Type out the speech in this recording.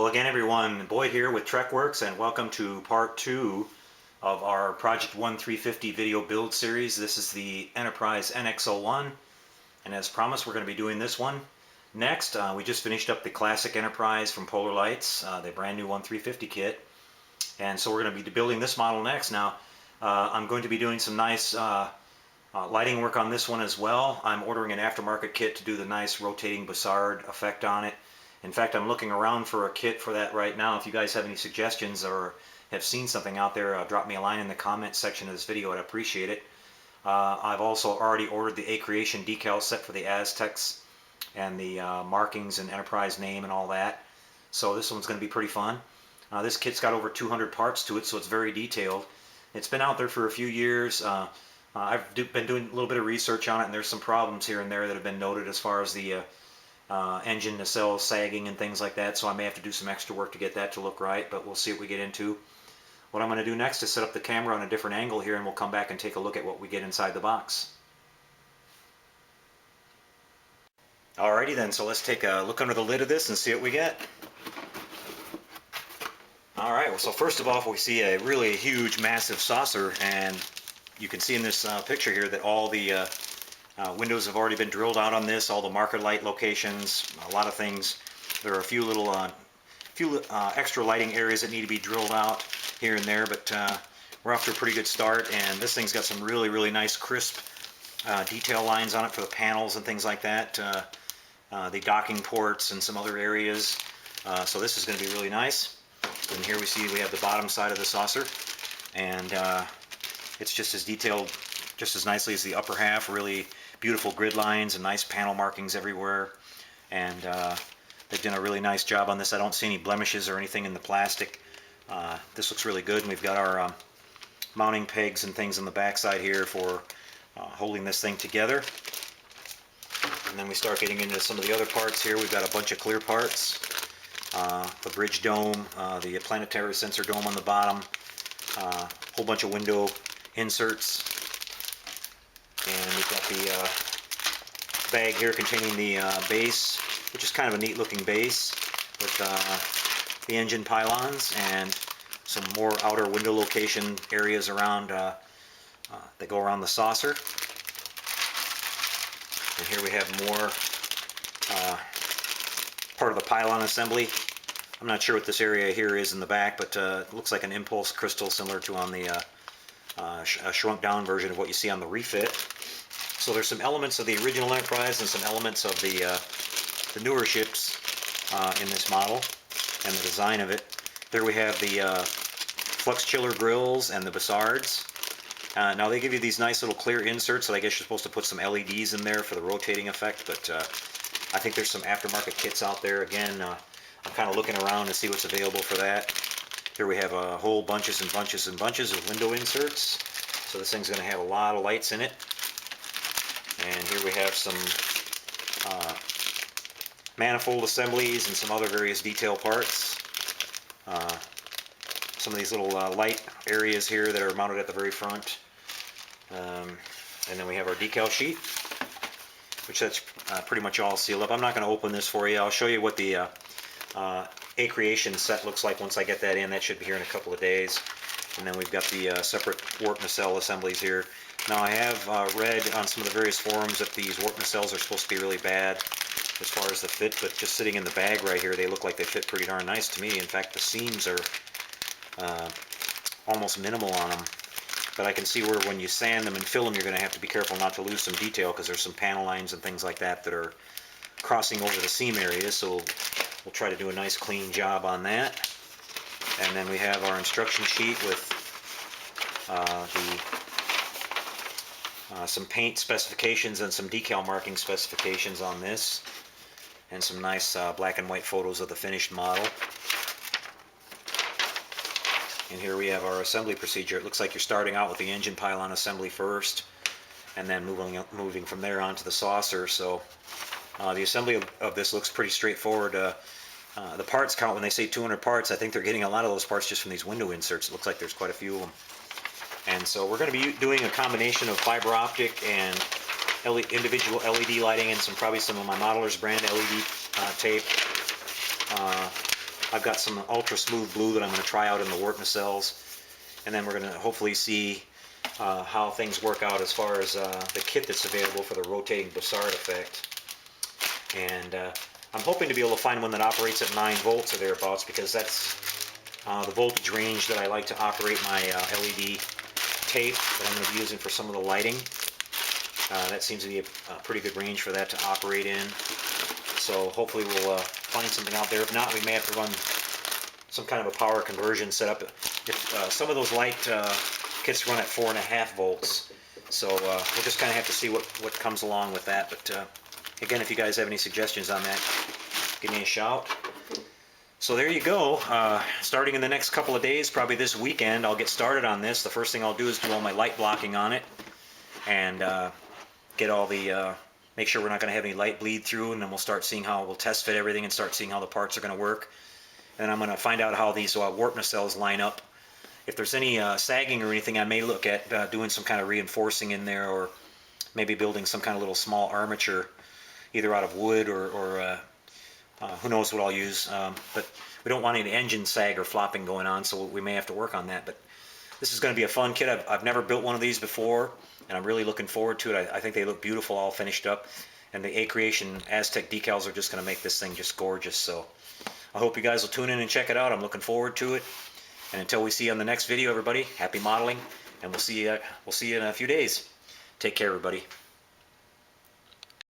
Hello again everyone, Boyd here with TrekWorks, and welcome to part 2 of our Project 1350 video build series. This is the Enterprise NX-01, and as promised we're going to be doing this one next. We just finished up the classic Enterprise from Polar Lights, the brand new 1350 kit, and so we're going to be building this model next. Now I'm going to be doing some nice lighting work on this one as well. I'm ordering an aftermarket kit to do the nice rotating Bussard effect on it. In fact, I'm looking around for a kit for that right now. If you guys have any suggestions or have seen something out there, drop me a line in the comments section of this video. I'd appreciate it. I've also already ordered the A Creation decal set for the Aztecs and the markings and Enterprise name and all that. So this one's going to be pretty fun. This kit's got over 200 parts to it, so it's very detailed. It's been out there for a few years. I've been doing a little bit of research on it, and there's some problems here and there that have been noted as far as the engine nacelle sagging and things like that, so I may have to do some extra work to get that to look right, but we'll see what we get into. What I'm going to do next is set up the camera on a different angle here, and we'll come back and take a look at what we get inside the box. Alrighty then, so let's take a look under the lid of this and see what we get. Alright, well, so first of all we see a really huge massive saucer, and you can see in this picture here that all the windows have already been drilled out on this, all the marker light locations, a lot of things. There are a few little extra lighting areas that need to be drilled out here and there, but we're off to a pretty good start, and this thing's got some really nice crisp detail lines on it for the panels and things like that, the docking ports and some other areas, so this is going to be really nice. And here we have the bottom side of the saucer, and it's just as detailed, just as nicely as the upper half. Really beautiful grid lines and nice panel markings everywhere, and they've done a really nice job on this. I don't see any blemishes or anything in the plastic. This looks really good, and we've got our mounting pegs and things on the back side here for holding this thing together. And then we start getting into some of the other parts here. We've got a bunch of clear parts, the bridge dome, the planetary sensor dome on the bottom, a whole bunch of window inserts, and we've got the bag here containing the base, which is kind of a neat looking base with the engine pylons and some more outer window location areas around that go around the saucer. And here we have more part of the pylon assembly. I'm not sure what this area here is in the back, but it looks like an impulse crystal similar to on the a shrunk down version of what you see on the refit. So there's some elements of the original Enterprise and some elements of the newer ships in this model and the design of it. There we have the flux chiller grills and the Bussards. Now they give you these nice little clear inserts, so I guess you're supposed to put some LEDs in there for the rotating effect, but I think there's some aftermarket kits out there. Again, I'm kind of looking around to see what's available for that. Here we have a whole bunches and bunches and bunches of window inserts. So this thing's going to have a lot of lights in it. And here we have some manifold assemblies and some other various detail parts. Some of these little light areas here that are mounted at the very front. And then we have our decal sheet, which that's pretty much all sealed up. I'm not going to open this for you. I'll show you what the A Creation set looks like once I get that in. That should be here in a couple of days. And then we've got the separate warp nacelle assemblies here. Now I have read on some of the various forums that these warp nacelles are supposed to be really bad as far as the fit, but just sitting in the bag right here, they look like they fit pretty darn nice to me. In fact, the seams are almost minimal on them. But I can see where when you sand them and fill them, you're going to have to be careful not to lose some detail, because there's some panel lines and things like that that are crossing over the seam areas, so we'll try to do a nice clean job on that. And then we have our instruction sheet with some paint specifications and some decal marking specifications on this, and some nice black and white photos of the finished model. And here we have our assembly procedure. It looks like you're starting out with the engine pylon assembly first, and then moving from there on to the saucer. So the assembly of this looks pretty straightforward. The parts count, when they say 200 parts, I think they're getting a lot of those parts just from these window inserts. It looks like there's quite a few of them. And so we're going to be doing a combination of fiber optic and individual LED lighting, and probably some of my Modeler's brand LED tape I've got some ultra smooth blue that I'm going to try out in the work nacelles, and then we're going to hopefully see how things work out as far as the kit that's available for the rotating Bussard effect. And I'm hoping to be able to find one that operates at 9 volts or thereabouts, because that's the voltage range that I like to operate my LED tape that I'm going to be using for some of the lighting. That seems to be a pretty good range for that to operate in. So hopefully we'll find something out there. If not, we may have to run some kind of a power conversion setup. If some of those light kits run at 4.5 volts, so we'll just kind of have to see what comes along with that. But again, if you guys have any suggestions on that, give me a shout. So there you go. Starting in the next couple of days, probably this weekend, I'll get started on this. The first thing I'll do is do all my light blocking on it, and get all the make sure we're not going to have any light bleed through, and then we'll start seeing how we'll test fit everything and start seeing how the parts are going to work. And I'm going to find out how these warp nacelles line up. If there's any sagging or anything, I may look at doing some kind of reinforcing in there, or maybe building some kind of little small armature, either out of wood or who knows what I'll use. But we don't want any engine sag or flopping going on, so we may have to work on that. But this is going to be a fun kit. I've never built one of these before, and I'm really looking forward to it. I think they look beautiful all finished up, and the A-Creation Aztec decals are just going to make this thing just gorgeous. So I hope you guys will tune in and check it out. I'm looking forward to it. And until we see you on the next video, everybody, happy modeling, and we'll see you in a few days. Take care, everybody.